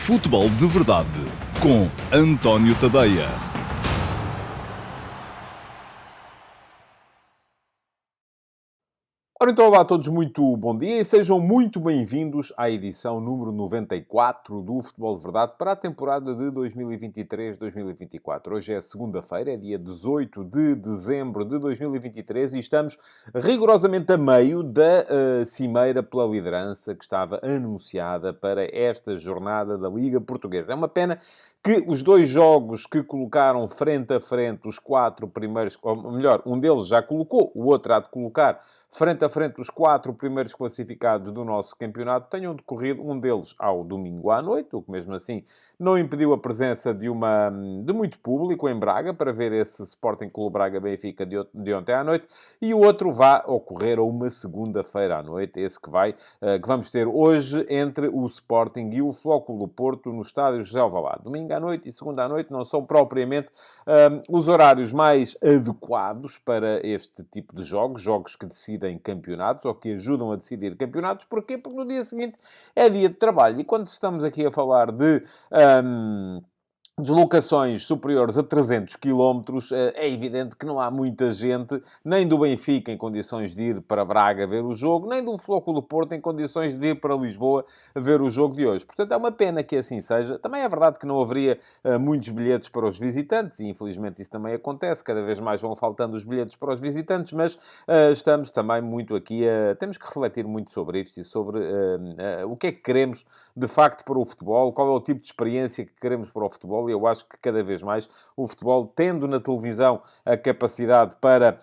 Futebol de Verdade com António Tadeia. Ora então, olá a todos, muito bom dia e sejam muito bem-vindos à edição número 94 do Futebol de Verdade para a temporada de 2023-2024. Hoje é segunda-feira, é dia 18 de dezembro de 2023 e estamos rigorosamente a meio da cimeira pela liderança que estava anunciada para esta jornada da Liga Portuguesa. É uma pena que os dois jogos que colocaram frente a frente os quatro primeiros, ou melhor, um deles já colocou, o outro há de colocar frente a frente os quatro primeiros classificados do nosso campeonato, tenham decorrido, um deles ao domingo à noite, o que mesmo assim não impediu a presença de muito público em Braga para ver esse Sporting Clube Braga-Benfica de ontem à noite, e o outro vai ocorrer a uma segunda-feira à noite, esse que vamos ter hoje entre o Sporting e o Flóculo do Porto no estádio José Alvalade. Domingo à noite e segunda à noite não são propriamente os horários mais adequados para este tipo de jogos que decidem campeonatos ou que ajudam a decidir campeonatos. Porquê? Porque no dia seguinte é dia de trabalho. E quando estamos aqui a falar de deslocações superiores a 300 quilómetros, é evidente que não há muita gente, nem do Benfica em condições de ir para Braga ver o jogo, nem do Flóculo do Porto em condições de ir para Lisboa ver o jogo de hoje. Portanto, é uma pena que assim seja. Também é verdade que não haveria muitos bilhetes para os visitantes, e infelizmente isso também acontece. Cada vez mais vão faltando os bilhetes para os visitantes, mas estamos também muito aqui temos que refletir muito sobre isto e sobre o que é que queremos de facto para o futebol, qual é o tipo de experiência que queremos para o futebol. E eu acho que cada vez mais o futebol, tendo na televisão a capacidade para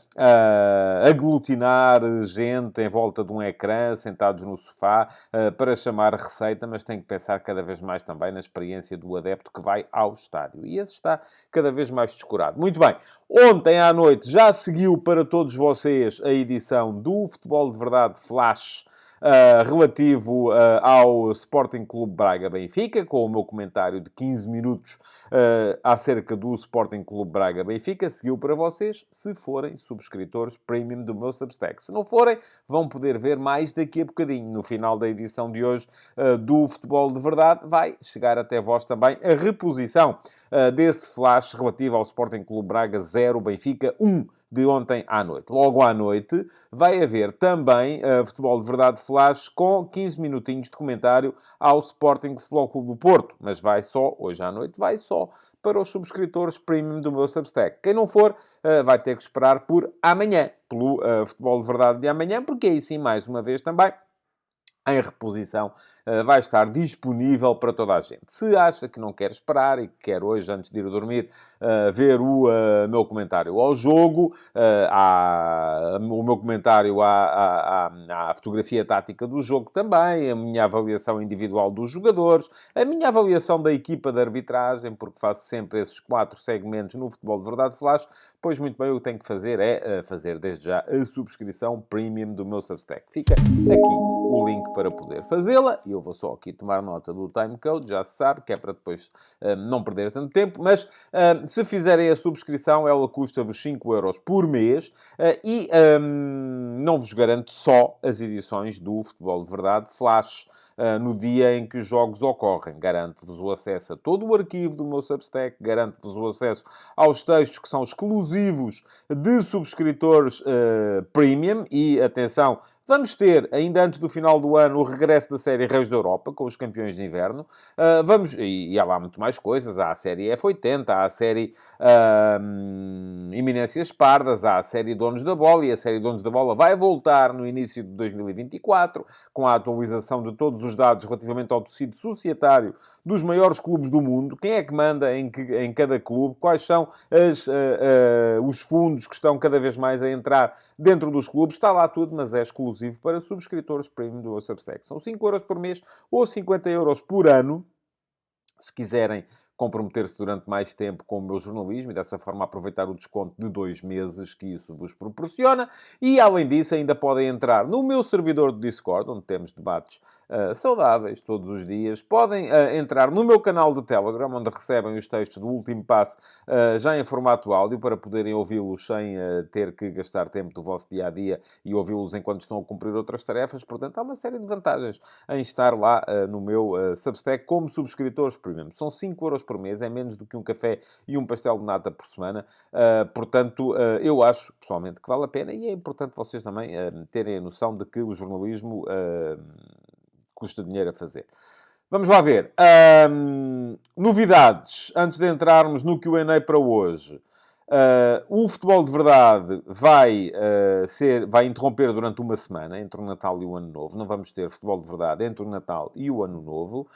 aglutinar gente em volta de um ecrã, sentados no sofá, para chamar receita, mas tem que pensar cada vez mais também na experiência do adepto que vai ao estádio. E esse está cada vez mais descurado. Muito bem. Ontem à noite já seguiu para todos vocês a edição do Futebol de Verdade Flash, relativo ao Sporting Clube Braga-Benfica, com o meu comentário de 15 minutos acerca do Sporting Clube Braga-Benfica. Seguiu para vocês, se forem subscritores premium do meu Substack. Se não forem, vão poder ver mais daqui a bocadinho. No final da edição de hoje do Futebol de Verdade, vai chegar até vós também a reposição desse flash relativo ao Sporting Clube Braga 0, Benfica 1, de ontem à noite. Logo à noite vai haver também Futebol de Verdade Flash com 15 minutinhos de comentário ao Sporting Futebol Clube do Porto. Mas vai só, hoje à noite, vai só para os subscritores premium do meu Substack. Quem não for, vai ter que esperar por amanhã, pelo Futebol de Verdade de amanhã, porque aí sim, mais uma vez também, em reposição, vai estar disponível para toda a gente. Se acha que não quer esperar e que quer hoje, antes de ir dormir, ver o meu comentário ao jogo, o meu comentário à fotografia tática do jogo também, a minha avaliação individual dos jogadores, a minha avaliação da equipa de arbitragem, porque faço sempre esses 4 segmentos no Futebol de Verdade Flash, pois muito bem, o que tenho que fazer é fazer desde já a subscrição premium do meu Substack. Fica aqui o link para poder fazê-la, e eu vou só aqui tomar nota do timecode, já se sabe, que é para depois não perder tanto tempo, mas se fizerem a subscrição, ela custa-vos 5€ por mês, e não vos garanto só as edições do Futebol de Verdade Flash no dia em que os jogos ocorrem. Garanto-vos o acesso a todo o arquivo do meu Substack, garanto-vos o acesso aos textos que são exclusivos de subscritores premium, e atenção, vamos ter, ainda antes do final do ano, o regresso da série Reis da Europa, com os campeões de inverno. E há lá muito mais coisas. Há a série F80, há a série Iminências Pardas, há a série Donos da Bola, e a série Donos da Bola vai voltar no início de 2024, com a atualização de todos os dados relativamente ao tecido societário dos maiores clubes do mundo. Quem é que manda em cada clube? Quais são os fundos que estão cada vez mais a entrar dentro dos clubes? Está lá tudo, mas é exclusivo para subscritores premium do Substack. São 5€ por mês ou 50€ por ano, se quiserem comprometer-se durante mais tempo com o meu jornalismo e dessa forma aproveitar o desconto de 2 meses que isso vos proporciona. E, além disso, ainda podem entrar no meu servidor de Discord, onde temos debates saudáveis todos os dias. Podem entrar no meu canal de Telegram, onde recebem os textos do Último Passo já em formato áudio, para poderem ouvi-los sem ter que gastar tempo do vosso dia-a-dia e ouvi-los enquanto estão a cumprir outras tarefas. Portanto, há uma série de vantagens em estar lá no meu Substack como subscritores premium. São 5 € por mês, é menos do que um café e um pastel de nata por semana. Portanto, eu acho, pessoalmente, que vale a pena, e é importante vocês também terem a noção de que o jornalismo custa dinheiro a fazer. Vamos lá ver. Novidades, antes de entrarmos no Q&A para hoje. O Futebol de Verdade vai interromper durante uma semana, entre o Natal e o Ano Novo. Não vamos ter Futebol de Verdade entre o Natal e o Ano Novo.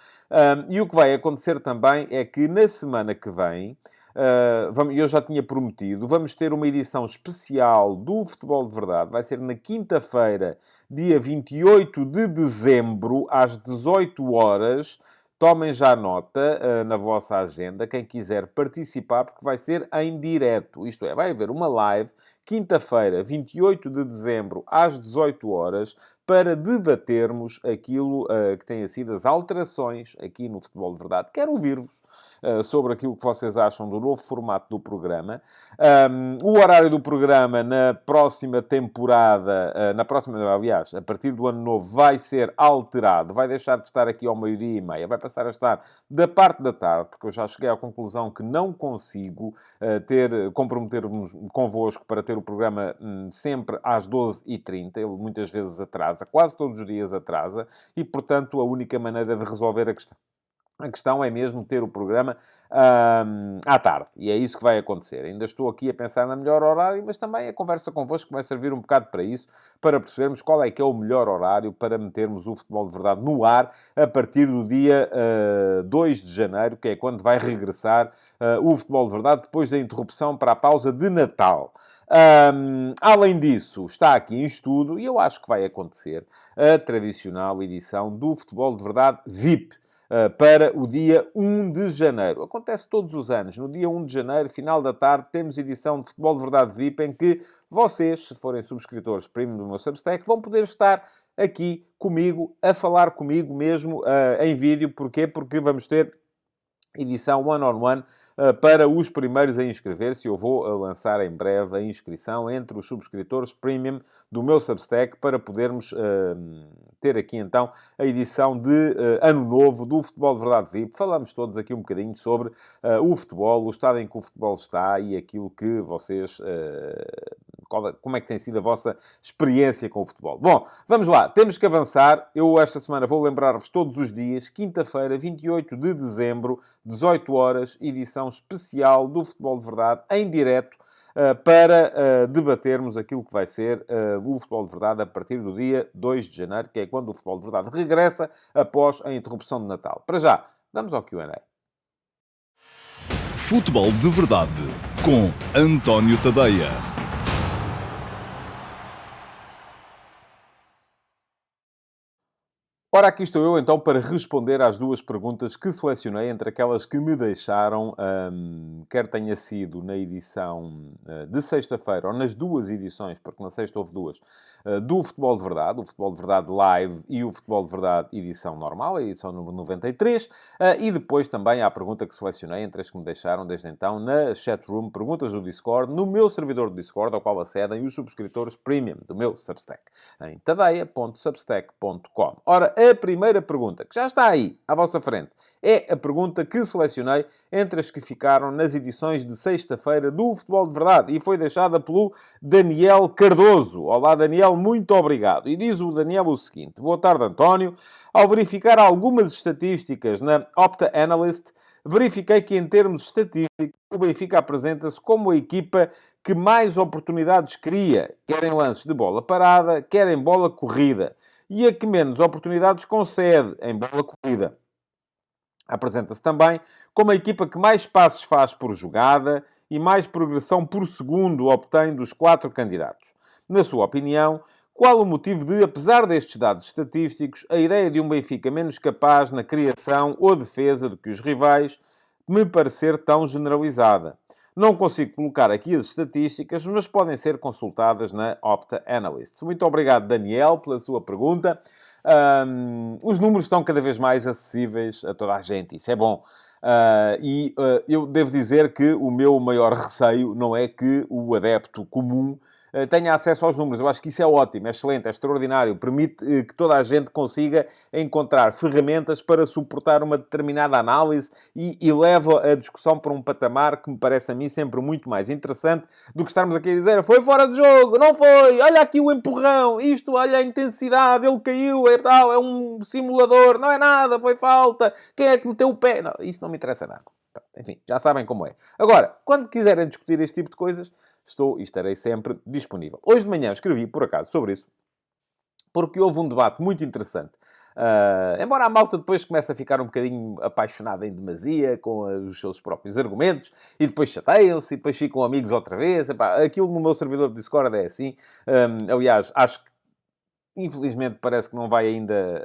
E o que vai acontecer também é que na semana que vem, eu já tinha prometido, vamos ter uma edição especial do Futebol de Verdade. Vai ser na quinta-feira, dia 28 de dezembro, às 18 horas. Tomem já nota na vossa agenda, quem quiser participar, porque vai ser em direto. Isto é, vai haver uma live, quinta-feira, 28 de dezembro, às 18 horas, para debatermos aquilo que têm sido as alterações aqui no Futebol de Verdade. Quero ouvir-vos sobre aquilo que vocês acham do novo formato do programa. O horário do programa na próxima temporada, aliás, a partir do Ano Novo, vai ser alterado. Vai deixar de estar aqui ao 12h30. Vai passar a estar da parte da tarde, porque eu já cheguei à conclusão que não consigo comprometer-me convosco para ter o programa sempre às 12h30. Ele muitas vezes atrasa, quase todos os dias atrasa, e, portanto, a única maneira de resolver a questão é mesmo ter o programa à tarde. E é isso que vai acontecer. Ainda estou aqui a pensar no melhor horário, mas também a conversa convosco vai servir um bocado para isso, para percebermos qual é que é o melhor horário para metermos o Futebol de Verdade no ar a partir do dia 2 de janeiro, que é quando vai regressar o Futebol de Verdade, depois da interrupção para a pausa de Natal. Além disso, está aqui em estudo, e eu acho que vai acontecer, a tradicional edição do Futebol de Verdade VIP, para o dia 1 de janeiro. Acontece todos os anos. No dia 1 de janeiro, final da tarde, temos edição de Futebol de Verdade VIP, em que vocês, se forem subscritores premium do meu Substack, vão poder estar aqui comigo, a falar comigo mesmo em vídeo. Porquê? Porque vamos ter edição one-on-one para os primeiros a inscrever-se. Eu vou lançar em breve a inscrição entre os subscritores premium do meu Substack, para podermos ter aqui então a edição de Ano Novo do Futebol de Verdade VIP. Falamos todos aqui um bocadinho sobre o futebol, o estado em que o futebol está e aquilo que vocês... como é que tem sido a vossa experiência com o futebol. Bom, vamos lá. Temos que avançar. Eu esta semana vou lembrar-vos todos os dias. Quinta-feira, 28 de dezembro, 18 horas, edição especial do Futebol de Verdade, em direto, para debatermos aquilo que vai ser o Futebol de Verdade a partir do dia 2 de janeiro, que é quando o Futebol de Verdade regressa após a interrupção de Natal. Para já, vamos ao Q&A. Futebol de Verdade, com António Tadeia. Ora, aqui estou eu, então, para responder às duas perguntas que selecionei entre aquelas que me deixaram, quer tenha sido na edição de sexta-feira, ou nas duas edições, porque na sexta houve duas, do Futebol de Verdade, o Futebol de Verdade Live e o Futebol de Verdade edição normal, a edição número 93, e depois também há a pergunta que selecionei entre as que me deixaram desde então na chatroom, perguntas do Discord, no meu servidor de Discord, ao qual acedem os subscritores premium do meu Substack, em tadeia.substack.com. Ora, a primeira pergunta, que já está aí, à vossa frente, é a pergunta que selecionei entre as que ficaram nas edições de sexta-feira do Futebol de Verdade, e foi deixada pelo Daniel Cardoso. Olá, Daniel, muito obrigado. E diz o Daniel o seguinte: boa tarde, António. Ao verificar algumas estatísticas na Opta Analyst, verifiquei que, em termos estatísticos, o Benfica apresenta-se como a equipa que mais oportunidades cria, quer em lances de bola parada, quer em bola corrida, e a que menos oportunidades concede em bola corrida. Apresenta-se também como a equipa que mais passes faz por jogada e mais progressão por segundo obtém dos 4 candidatos. Na sua opinião, qual o motivo de, apesar destes dados estatísticos, a ideia de um Benfica menos capaz na criação ou defesa do que os rivais me parecer tão generalizada? Não consigo colocar aqui as estatísticas, mas podem ser consultadas na Opta Analysts. Muito obrigado, Daniel, pela sua pergunta. Os números estão cada vez mais acessíveis a toda a gente, isso é bom. Eu devo dizer que o meu maior receio não é que o adepto comum tenha acesso aos números. Eu acho que isso é ótimo, é excelente, é extraordinário. Permite que toda a gente consiga encontrar ferramentas para suportar uma determinada análise e leva a discussão para um patamar que me parece a mim sempre muito mais interessante do que estarmos aqui a dizer foi fora de jogo, não foi, olha aqui o empurrão, isto, olha a intensidade, ele caiu, é tal, é um simulador, não é nada, foi falta, quem é que meteu o pé? Não, isso não me interessa nada. Enfim, já sabem como é. Agora, quando quiserem discutir este tipo de coisas, estou e estarei sempre disponível. Hoje de manhã escrevi, por acaso, sobre isso, porque houve um debate muito interessante. Embora a malta depois comece a ficar um bocadinho apaixonada em demasia com os seus próprios argumentos, e depois chateiam-se, e depois ficam amigos outra vez. Epá, aquilo no meu servidor de Discord é assim. Aliás, acho que infelizmente parece que não vai ainda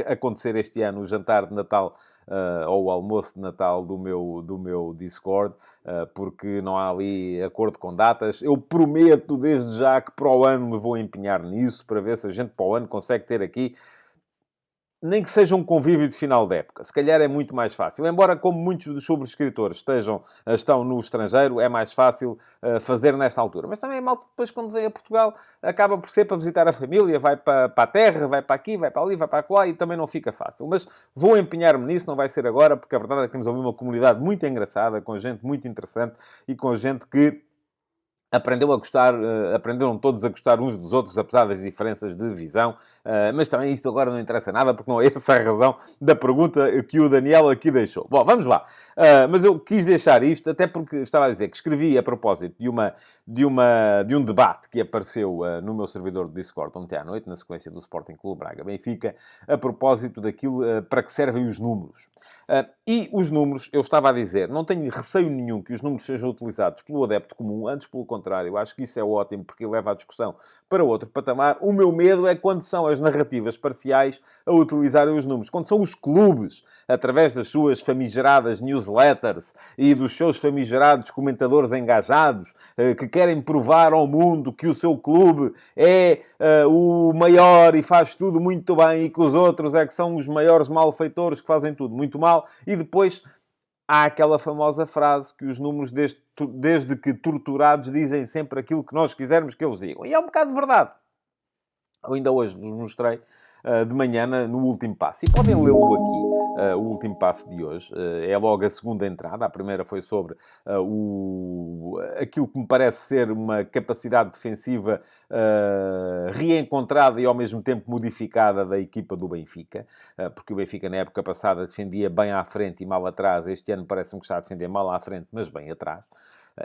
acontecer este ano o jantar de Natal ou o almoço de Natal do meu Discord, porque não há ali acordo com datas. Eu prometo desde já que para o ano me vou empenhar nisso, para ver se a gente para o ano consegue ter aqui nem que seja um convívio de final de época. Se calhar é muito mais fácil. Embora, como muitos dos subscritores estão no estrangeiro, é mais fácil fazer nesta altura. Mas também a malta depois, quando vem a Portugal, acaba por ser para visitar a família, vai para a terra, vai para aqui, vai para ali, vai para lá, e também não fica fácil. Mas vou empenhar-me nisso, não vai ser agora, porque a verdade é que temos ali uma comunidade muito engraçada, com gente muito interessante e com gente que aprendeu a gostar, aprenderam todos a gostar uns dos outros, apesar das diferenças de visão. Mas também isto agora não interessa nada, porque não é essa a razão da pergunta que o Daniel aqui deixou. Bom, vamos lá. Mas eu quis deixar isto, até porque estava a dizer que escrevi a propósito de um debate que apareceu no meu servidor de Discord ontem à noite, na sequência do Sporting Clube Braga-Benfica, a propósito daquilo para que servem os números. E os números, eu estava a dizer, não tenho receio nenhum que os números sejam utilizados pelo adepto comum, antes pelo contrário, eu acho que isso é ótimo, porque leva a discussão para outro patamar. O meu medo é quando são as narrativas parciais a utilizarem os números, quando são os clubes, através das suas famigeradas newsletters e dos seus famigerados comentadores engajados, que querem provar ao mundo que o seu clube é o maior e faz tudo muito bem, e que os outros é que são os maiores malfeitores que fazem tudo muito mal. E depois há aquela famosa frase que os números, desde que torturados, dizem sempre aquilo que nós quisermos que eles digam. E é um bocado de verdade. Eu ainda hoje vos mostrei de manhã no último passo. E podem lê-lo aqui, o último passo de hoje. É logo a segunda entrada. A primeira foi sobre aquilo que me parece ser uma capacidade defensiva reencontrada e ao mesmo tempo modificada da equipa do Benfica. Porque o Benfica na época passada defendia bem à frente e mal atrás. Este ano parece-me que está a defender mal à frente, mas bem atrás.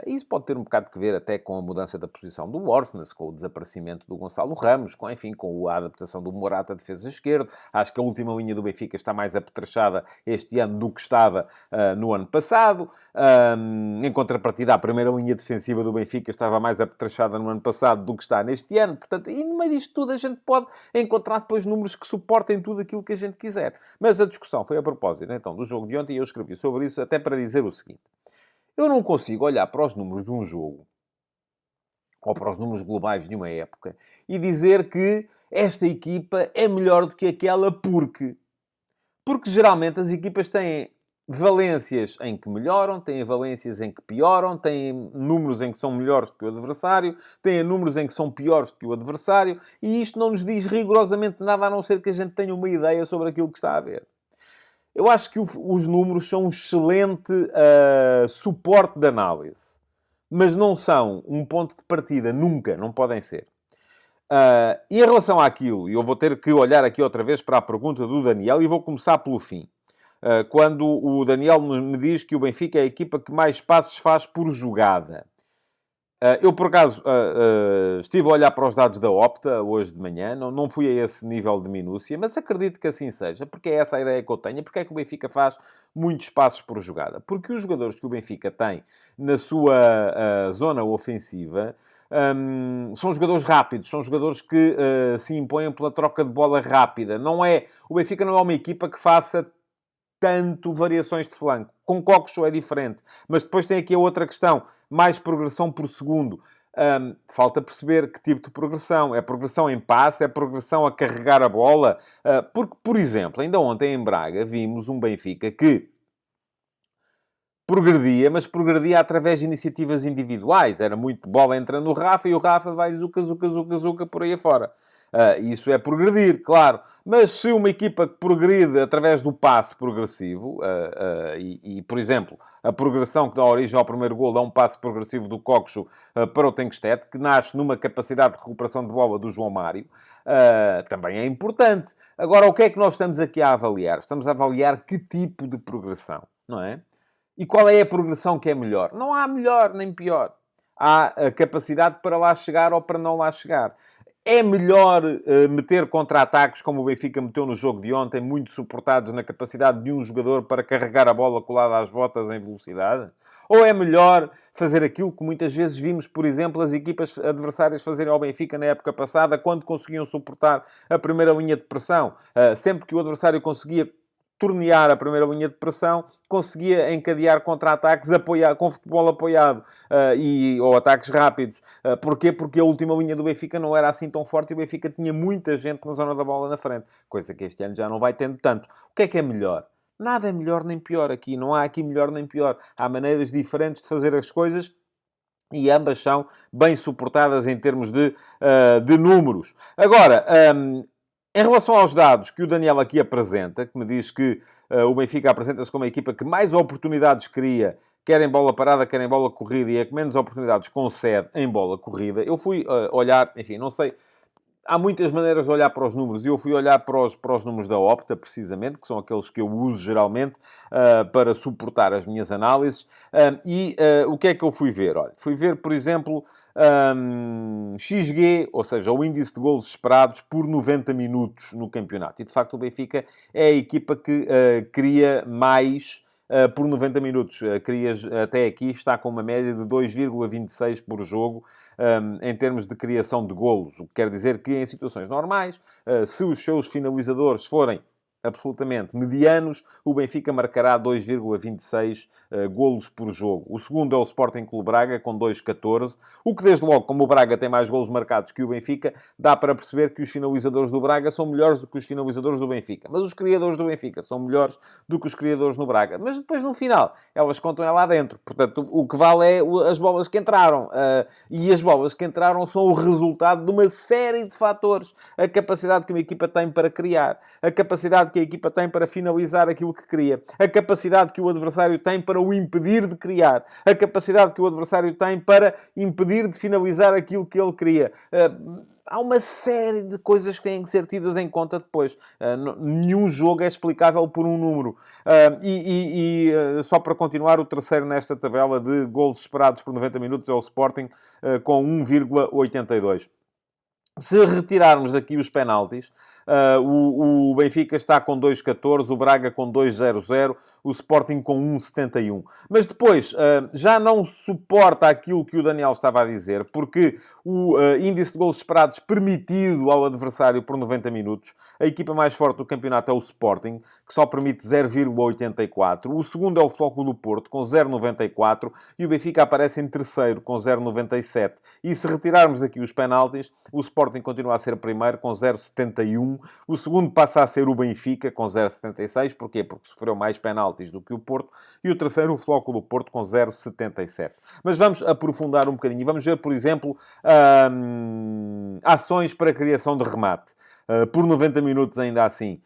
Isso pode ter um bocado que ver até com a mudança da posição do Orsnes, com o desaparecimento do Gonçalo Ramos, com a adaptação do Morata à defesa esquerda. Acho que a última linha do Benfica está mais apetrechada este ano do que estava no ano passado. Em contrapartida, a primeira linha defensiva do Benfica estava mais apetrechada no ano passado do que está neste ano. Portanto, e no meio disto tudo a gente pode encontrar depois números que suportem tudo aquilo que a gente quiser. Mas a discussão foi a propósito, então, do jogo de ontem, e eu escrevi sobre isso até para dizer o seguinte. Eu não consigo olhar para os números de um jogo, ou para os números globais de uma época, e dizer que esta equipa é melhor do que aquela porque geralmente as equipas têm valências em que melhoram, têm valências em que pioram, têm números em que são melhores do que o adversário, têm números em que são piores do que o adversário, e isto não nos diz rigorosamente nada, a não ser que a gente tenha uma ideia sobre aquilo que está a ver. Eu acho que os números são um excelente suporte de análise. Mas não são um ponto de partida. Nunca. Não podem ser. E em relação àquilo, eu vou ter que olhar aqui outra vez para a pergunta do Daniel e vou começar pelo fim. Quando o Daniel me diz que o Benfica é a equipa que mais passos faz por jogada. Eu, por acaso, estive a olhar para os dados da Opta hoje de manhã. Não fui a esse nível de minúcia, mas acredito que assim seja, porque é essa a ideia que eu tenho. Porque é que o Benfica faz muitos passos por jogada? Porque os jogadores que o Benfica tem na sua zona ofensiva são jogadores rápidos, são jogadores que se impõem pela troca de bola rápida. O Benfica não é uma equipa que faça tanto variações de flanco. Com Coxo é diferente. Mas depois tem aqui a outra questão. Mais progressão por segundo. Falta perceber que tipo de progressão. É progressão em passe? É progressão a carregar a bola? Porque, por exemplo, ainda ontem em Braga vimos um Benfica que progredia, mas progredia através de iniciativas individuais. Era muito bola entra no Rafa e o Rafa vai zuca, zuca, zuca, zuca por aí afora. Isso é progredir, claro. Mas se uma equipa que progride através do passe progressivo, por exemplo, a progressão que dá origem ao primeiro golo é um passe progressivo do Coxo para o Tenkstedt, que nasce numa capacidade de recuperação de bola do João Mário, também é importante. Agora, o que é que nós estamos aqui a avaliar? Estamos a avaliar que tipo de progressão, não é? E qual é a progressão que é melhor? Não há melhor nem pior. Há a capacidade para lá chegar ou para não lá chegar. É melhor meter contra-ataques, como o Benfica meteu no jogo de ontem, muito suportados na capacidade de um jogador para carregar a bola colada às botas em velocidade? Ou é melhor fazer aquilo que muitas vezes vimos, por exemplo, as equipas adversárias fazerem ao Benfica na época passada, quando conseguiam suportar a primeira linha de pressão? Sempre que o adversário conseguia tornear a primeira linha de pressão, conseguia encadear contra-ataques com futebol apoiado ou ataques rápidos. Porquê? Porque a última linha do Benfica não era assim tão forte e o Benfica tinha muita gente na zona da bola na frente. Coisa que este ano já não vai tendo tanto. O que é melhor? Nada é melhor nem pior aqui. Não há aqui melhor nem pior. Há maneiras diferentes de fazer as coisas e ambas são bem suportadas em termos de números. Agora, em relação aos dados que o Daniel aqui apresenta, que me diz que o Benfica apresenta-se como a equipa que mais oportunidades cria, quer em bola parada, quer em bola corrida, e é que menos oportunidades concede em bola corrida. Eu fui olhar, enfim, não sei, há muitas maneiras de olhar para os números, e eu fui olhar para os números da Opta, precisamente, que são aqueles que eu uso geralmente para suportar as minhas análises. O que é que eu fui ver? Olha, fui ver, por exemplo, XG, ou seja, o índice de golos esperados por 90 minutos no campeonato. E, de facto, o Benfica é a equipa que cria mais por 90 minutos. Até aqui está com uma média de 2,26 por jogo em termos de criação de golos. O que quer dizer que, em situações normais, se os seus finalizadores forem absolutamente medianos, o Benfica marcará 2,26 golos por jogo. O segundo é o Sporting Clube Braga, com 2,14. O que, desde logo, como o Braga tem mais golos marcados que o Benfica, dá para perceber que os finalizadores do Braga são melhores do que os finalizadores do Benfica. Mas os criadores do Benfica são melhores do que os criadores no Braga. Mas depois, no final, elas contam é lá dentro. Portanto, o que vale é as bolas que entraram. E as bolas que entraram são o resultado de uma série de fatores. A capacidade que uma equipa tem para criar. A capacidade que a equipa tem para finalizar aquilo que cria. A capacidade que o adversário tem para o impedir de criar. A capacidade que o adversário tem para impedir de finalizar aquilo que ele cria. Há uma série de coisas que têm que ser tidas em conta depois. Nenhum jogo é explicável por um número. Só para continuar, o terceiro nesta tabela de golos esperados por 90 minutos é o Sporting, com 1,82. Se retirarmos daqui os penaltis, o Benfica está com 2,14, o Braga com 2,00, o Sporting com 1,71. Mas depois, já não suporta aquilo que o Daniel estava a dizer, porque o índice de golos esperados permitido ao adversário por 90 minutos, a equipa mais forte do campeonato é o Sporting, que só permite 0,84. O segundo é o Futebol Clube do Porto, com 0,94. E o Benfica aparece em terceiro, com 0,97. E se retirarmos daqui os penaltis, o Sporting continua a ser primeiro, com 0,71. O segundo passa a ser o Benfica, com 0,76. Porquê? Porque sofreu mais penaltis do que o Porto. E o terceiro, o Futebol Clube do Porto, com 0,77. Mas vamos aprofundar um bocadinho. Vamos ver, por exemplo, ações para criação de remate. Por 90 minutos ainda assim.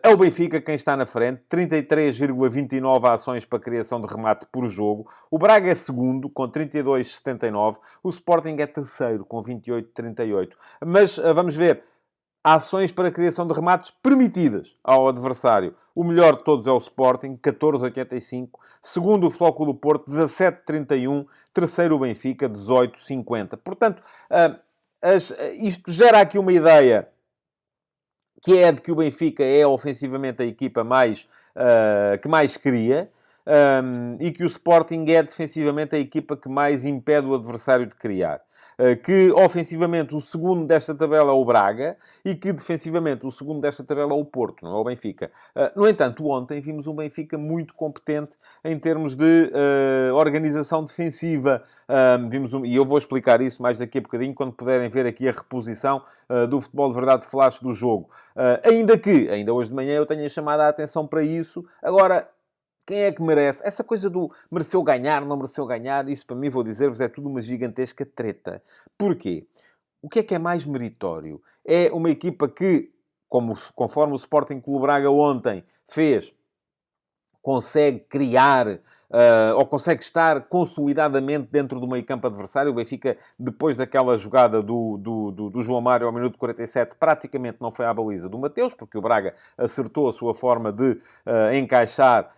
É o Benfica quem está na frente, 33,29 ações para criação de remate por jogo. O Braga é segundo, com 32,79. O Sporting é terceiro, com 28,38. Mas vamos ver. Ações para criação de remates permitidas ao adversário. O melhor de todos é o Sporting, 14,85. Segundo, o Futebol Clube do Porto, 17,31. Terceiro, o Benfica, 18,50. Portanto, isto gera aqui uma ideia que é de que o Benfica é ofensivamente a equipa que mais cria, e que o Sporting é defensivamente a equipa que mais impede o adversário de criar. que ofensivamente o segundo desta tabela é o Braga e que defensivamente o segundo desta tabela é o Porto, não é o Benfica. No entanto, ontem vimos um Benfica muito competente em termos de organização defensiva. E eu vou explicar isso mais daqui a bocadinho, quando puderem ver aqui a reposição do Futebol de Verdade Flash do jogo. Ainda hoje de manhã eu tenha chamado a atenção para isso. Agora, quem é que merece? Essa coisa do mereceu ganhar, não mereceu ganhar, isso para mim, vou dizer-vos, é tudo uma gigantesca treta. Porquê? O que é mais meritório? É uma equipa que, conforme o Sporting Clube Braga ontem fez, consegue criar ou consegue estar consolidadamente dentro do meio-campo adversário. O Benfica, depois daquela jogada do João Mário ao minuto 47, praticamente não foi à baliza do Mateus, porque o Braga acertou a sua forma de encaixar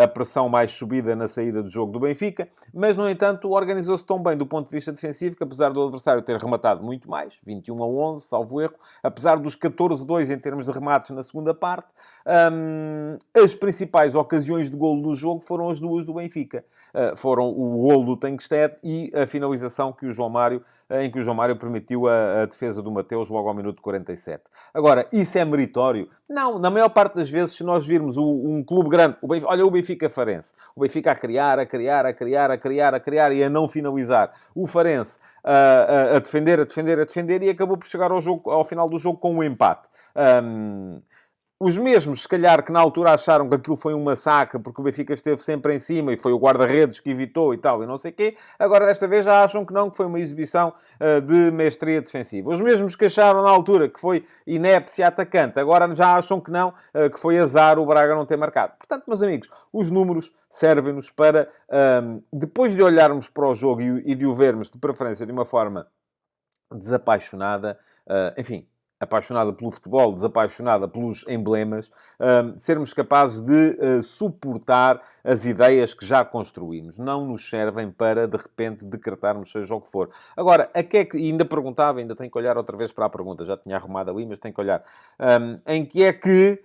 a pressão mais subida na saída do jogo do Benfica, mas, no entanto, organizou-se tão bem do ponto de vista defensivo que, apesar do adversário ter rematado muito mais, 21-11, salvo erro, apesar dos 14-2 em termos de remates na segunda parte, as principais ocasiões de golo do jogo foram as duas do Benfica. Foram o golo do Tankstedt e a finalização que o João Mário, em que o João Mário permitiu a defesa do Mateus logo ao minuto 47. Agora, isso é meritório? Não, na maior parte das vezes, se nós virmos um clube grande, olha o Benfica Farense, o Benfica a criar e a não finalizar. O Farense a defender e acabou por chegar ao final do jogo com um empate. Os mesmos, se calhar, que na altura acharam que aquilo foi um massacre, porque o Benfica esteve sempre em cima e foi o guarda-redes que evitou e tal, e não sei o quê, agora desta vez já acham que não, que foi uma exibição de mestria defensiva. Os mesmos que acharam na altura que foi inépcia atacante, agora já acham que não, que foi azar o Braga não ter marcado. Portanto, meus amigos, os números servem-nos para, depois de olharmos para o jogo e de o vermos, de preferência, de uma forma desapaixonada, enfim, apaixonada pelo futebol, desapaixonada pelos emblemas, sermos capazes de suportar as ideias que já construímos. Não nos servem para, de repente, decretarmos seja o que for. Agora, a que é que... Ainda perguntava, ainda tenho que olhar outra vez para a pergunta. Já tinha arrumado ali, mas tenho que olhar. Em que é que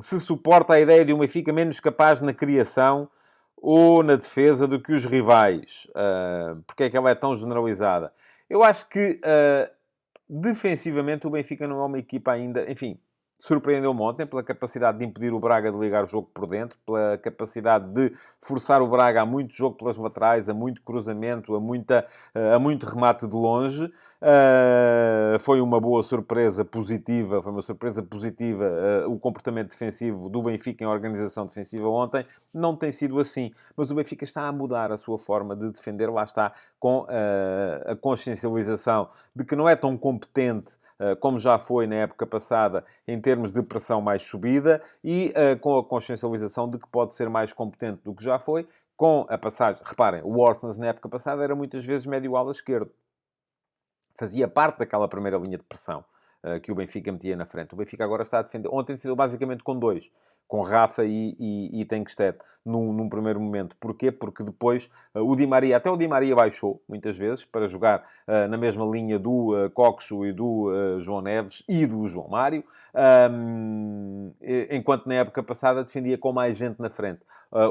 se suporta a ideia de um Benfica menos capaz na criação ou na defesa do que os rivais? Porque é que ela é tão generalizada? Eu acho que... defensivamente, o Benfica não é uma equipa ainda... Enfim, surpreendeu-me ontem pela capacidade de impedir o Braga de ligar o jogo por dentro, pela capacidade de forçar o Braga a muito jogo pelas laterais, a muito cruzamento, a muito remate de longe. Foi uma boa surpresa positiva, o comportamento defensivo do Benfica em organização defensiva ontem. Não tem sido assim, mas o Benfica está a mudar a sua forma de defender, lá está, com a consciencialização de que não é tão competente como já foi na época passada, em termos de pressão mais subida, e com a consciencialização de que pode ser mais competente do que já foi, com a passagem... Reparem, o Orsnes na época passada era muitas vezes médio ala esquerdo. Fazia parte daquela primeira linha de pressão que o Benfica metia na frente. O Benfica agora está a defender... Ontem defendeu basicamente com dois. Com Rafa e Tankstedt num primeiro momento. Porquê? Porque depois o Di Maria... Até o Di Maria baixou, muitas vezes, para jogar na mesma linha do Coxo e do João Neves e do João Mário. Enquanto na época passada defendia com mais gente na frente.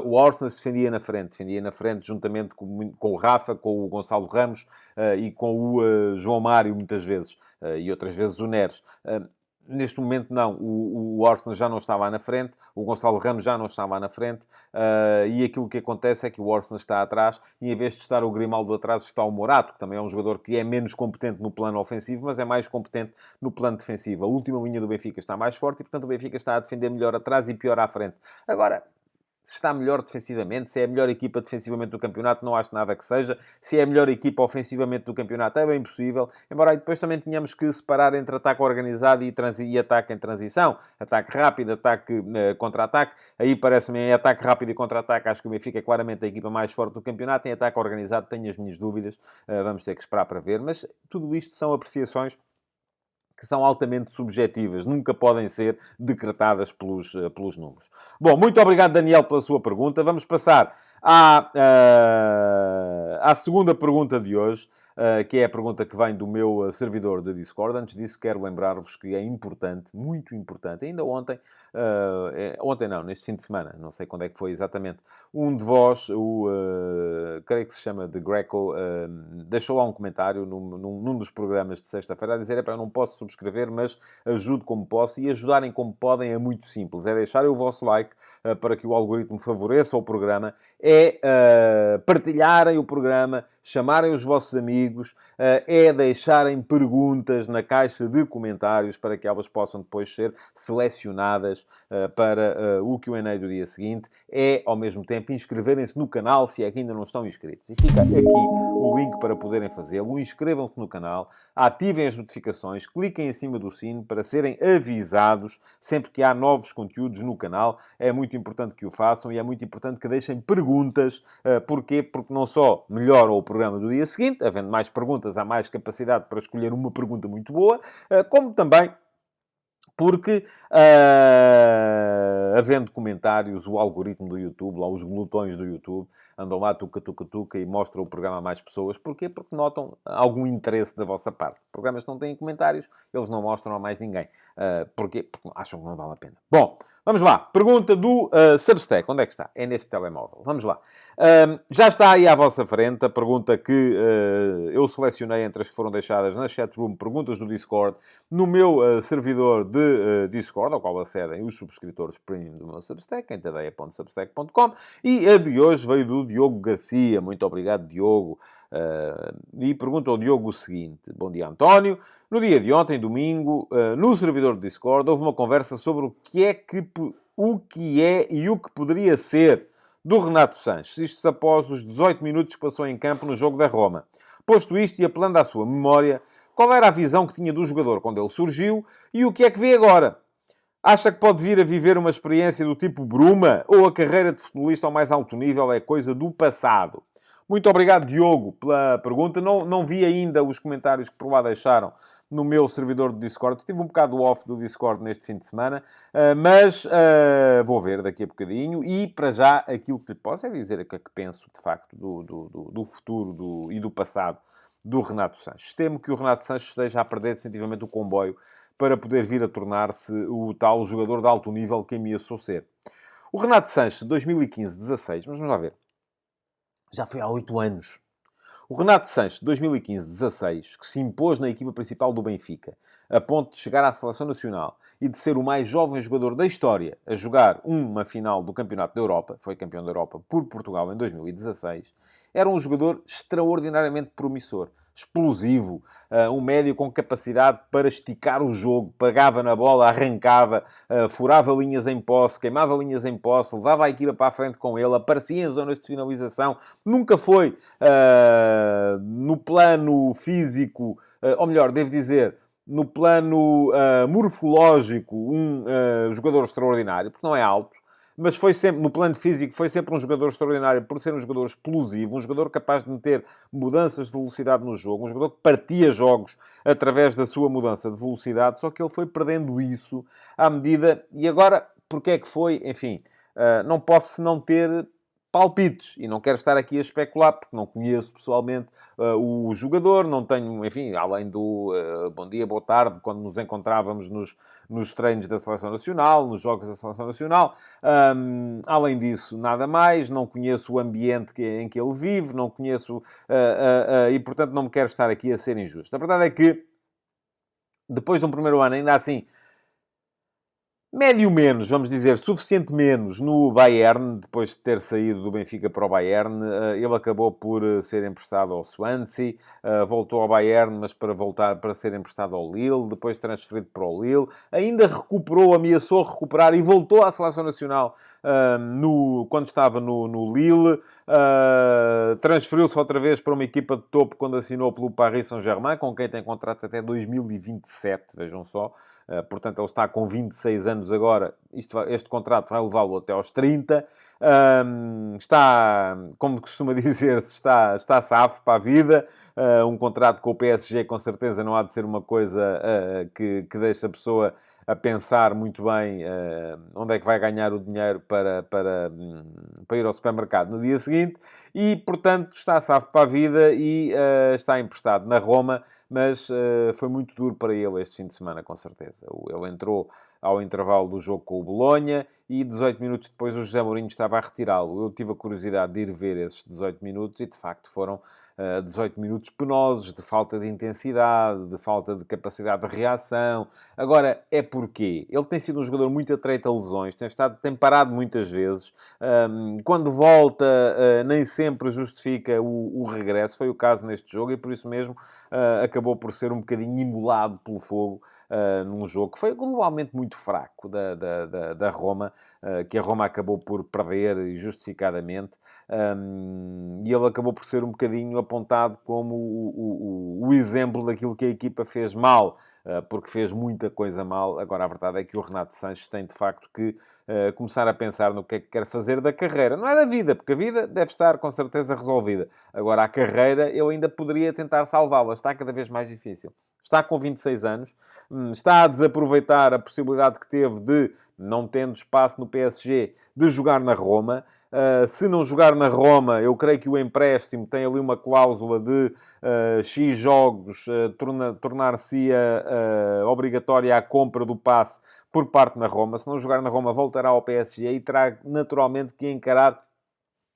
O Orsnes defendia na frente juntamente com o Rafa, com o Gonçalo Ramos e com o João Mário, muitas vezes. E outras vezes o Neres. Neste momento, não. O Orsnes já não estava na frente, o Gonçalo Ramos já não estava na frente, e aquilo que acontece é que o Orsnes está atrás, e em vez de estar o Grimaldo atrás, está o Morato, que também é um jogador que é menos competente no plano ofensivo, mas é mais competente no plano defensivo. A última linha do Benfica está mais forte, e, portanto, o Benfica está a defender melhor atrás e pior à frente. Agora... se está melhor defensivamente, se é a melhor equipa defensivamente do campeonato, não acho nada que seja. Se é a melhor equipa ofensivamente do campeonato, é bem possível. Embora aí depois também tenhamos que separar entre ataque organizado e ataque em transição. Ataque rápido, ataque contra-ataque. Aí parece-me, em ataque rápido e contra-ataque, acho que o Benfica é claramente a equipa mais forte do campeonato. Em ataque organizado tenho as minhas dúvidas. Vamos ter que esperar para ver. Mas tudo isto são apreciações que são altamente subjetivas, nunca podem ser decretadas pelos números. Bom, muito obrigado, Daniel, pela sua pergunta. Vamos passar À segunda pergunta de hoje, que é a pergunta que vem do meu servidor de Discord. Antes disso, quero lembrar-vos que é importante, muito importante, ainda ontem, ontem não, neste fim de semana, não sei quando é que foi exatamente, um de vós, creio que se chama The Greco, deixou lá um comentário num dos programas de sexta-feira a dizer: "Epá, eu não posso subscrever, mas ajudo como posso", e ajudarem como podem é muito simples, é deixarem o vosso like para que o algoritmo favoreça o programa, é partilharem o programa, chamarem os vossos amigos, é deixarem perguntas na caixa de comentários para que elas possam depois ser selecionadas para o Q&A do dia seguinte, é, ao mesmo tempo, inscreverem-se no canal se é que ainda não estão inscritos. E fica aqui o link para poderem fazê-lo. Inscrevam-se no canal, ativem as notificações, cliquem em cima do sino para serem avisados sempre que há novos conteúdos no canal. É muito importante que o façam e é muito importante que deixem perguntas. Porquê? Porque não só melhora o programa do dia seguinte, havendo mais perguntas, há mais capacidade para escolher uma pergunta muito boa, como também porque, havendo comentários, o algoritmo do YouTube, lá os glutões do YouTube, andam lá tuca e mostram o programa a mais pessoas. Porquê? Porque notam algum interesse da vossa parte. Programas que não têm comentários, eles não mostram a mais ninguém. Porquê? Porque acham que não vale a pena. Bom, vamos lá. Pergunta do Substack. Onde é que está? É neste telemóvel. Vamos lá. Já está aí à vossa frente a pergunta que eu selecionei entre as que foram deixadas na chatroom, perguntas do Discord, no meu servidor de Discord, ao qual acedem os subscritores premium do meu Substack, em tadeia.substack.com, e a de hoje veio do Diogo Garcia. Muito obrigado, Diogo. E pergunta ao Diogo o seguinte: bom dia, António. No dia de ontem, domingo, no servidor de Discord, houve uma conversa sobre o que é e o que poderia ser do Renato Sanches. Isto após os 18 minutos que passou em campo no jogo da Roma. Posto isto e apelando à sua memória, qual era a visão que tinha do jogador quando ele surgiu e o que é que vê agora? Acha que pode vir a viver uma experiência do tipo Bruma ou a carreira de futebolista ao mais alto nível é coisa do passado? Muito obrigado, Diogo, pela pergunta. Não vi ainda os comentários que por lá deixaram no meu servidor de Discord. Estive um bocado off do Discord neste fim de semana, mas vou ver daqui a bocadinho. E, para já, aquilo que lhe posso é dizer o que é que penso, de facto, do futuro e do passado do Renato Sanches. Temo que o Renato Sanches esteja a perder definitivamente o comboio para poder vir a tornar-se o tal jogador de alto nível que ameaçou ser. O Renato Sanches, de 2015-16, mas vamos lá ver, já foi há 8 anos. O Renato Sanches, de 2015-16, que se impôs na equipa principal do Benfica, a ponto de chegar à Seleção Nacional e de ser o mais jovem jogador da história a jogar uma final do Campeonato da Europa, foi campeão da Europa por Portugal em 2016, era um jogador extraordinariamente promissor, explosivo, um médio com capacidade para esticar o jogo, pegava na bola, arrancava, furava linhas em posse, queimava linhas em posse, levava a equipa para a frente com ele, aparecia em zonas de finalização, nunca foi, no plano físico, ou melhor, devo dizer, no plano morfológico, um jogador extraordinário, porque não é alto, mas foi sempre, no plano físico, foi sempre um jogador extraordinário por ser um jogador explosivo, um jogador capaz de meter mudanças de velocidade no jogo, um jogador que partia jogos através da sua mudança de velocidade, só que ele foi perdendo isso à medida... E agora, porque é que foi? Enfim, não posso não ter palpites, e não quero estar aqui a especular, porque não conheço pessoalmente o jogador, não tenho, enfim, além do bom dia, boa tarde, quando nos encontrávamos nos treinos da Seleção Nacional, nos jogos da Seleção Nacional. Além disso, nada mais, não conheço o ambiente em que ele vive, não conheço, e portanto não me quero estar aqui a ser injusto. A verdade é que, depois de um primeiro ano, ainda assim, médio menos, vamos dizer, suficiente menos no Bayern, depois de ter saído do Benfica para o Bayern. Ele acabou por ser emprestado ao Swansea, voltou ao Bayern, mas para ser emprestado ao Lille, depois transferido para o Lille, ainda recuperou, ameaçou recuperar e voltou à Seleção Nacional quando estava no Lille. Transferiu-se outra vez para uma equipa de topo quando assinou pelo Paris Saint-Germain, com quem tem contrato até 2027, vejam só. Portanto, ele está com 26 anos agora. Este contrato vai levá-lo até aos 30. Está, como costuma dizer-se, está safo para a vida. Um contrato com o PSG, com certeza, não há de ser uma coisa que deixe a pessoa a pensar muito bem onde é que vai ganhar o dinheiro para ir ao supermercado no dia seguinte e, portanto, está safo para a vida e está emprestado na Roma, mas foi muito duro para ele este fim de semana, com certeza. Ele entrou ao intervalo do jogo com o Bolonha e 18 minutos depois o José Mourinho estava a retirá-lo. Eu tive a curiosidade de ir ver esses 18 minutos e, de facto, foram 18 minutos penosos, de falta de intensidade, de falta de capacidade de reação. Agora, é porquê? Ele tem sido um jogador muito atreito a lesões, tem parado muitas vezes. Quando volta, nem sempre justifica o regresso. Foi o caso neste jogo e, por isso mesmo, acabou por ser um bocadinho imolado pelo fogo. Num jogo que foi globalmente muito fraco da Roma, que a Roma acabou por perder e justificadamente, e ele acabou por ser um bocadinho apontado como o exemplo daquilo que a equipa fez mal, porque fez muita coisa mal. Agora, a verdade é que o Renato Sanches tem, de facto, que começar a pensar no que é que quer fazer da carreira. Não é da vida, porque a vida deve estar, com certeza, resolvida. Agora, a carreira, ele ainda poderia tentar salvá-la. Está cada vez mais difícil. Está com 26 anos, está a desaproveitar a possibilidade que teve de, não tendo espaço no PSG, de jogar na Roma. Se não jogar na Roma, eu creio que o empréstimo tem ali uma cláusula de X jogos, tornar-se-ia obrigatória a compra do passe por parte na Roma. Se não jogar na Roma, voltará ao PSG e terá naturalmente que encarar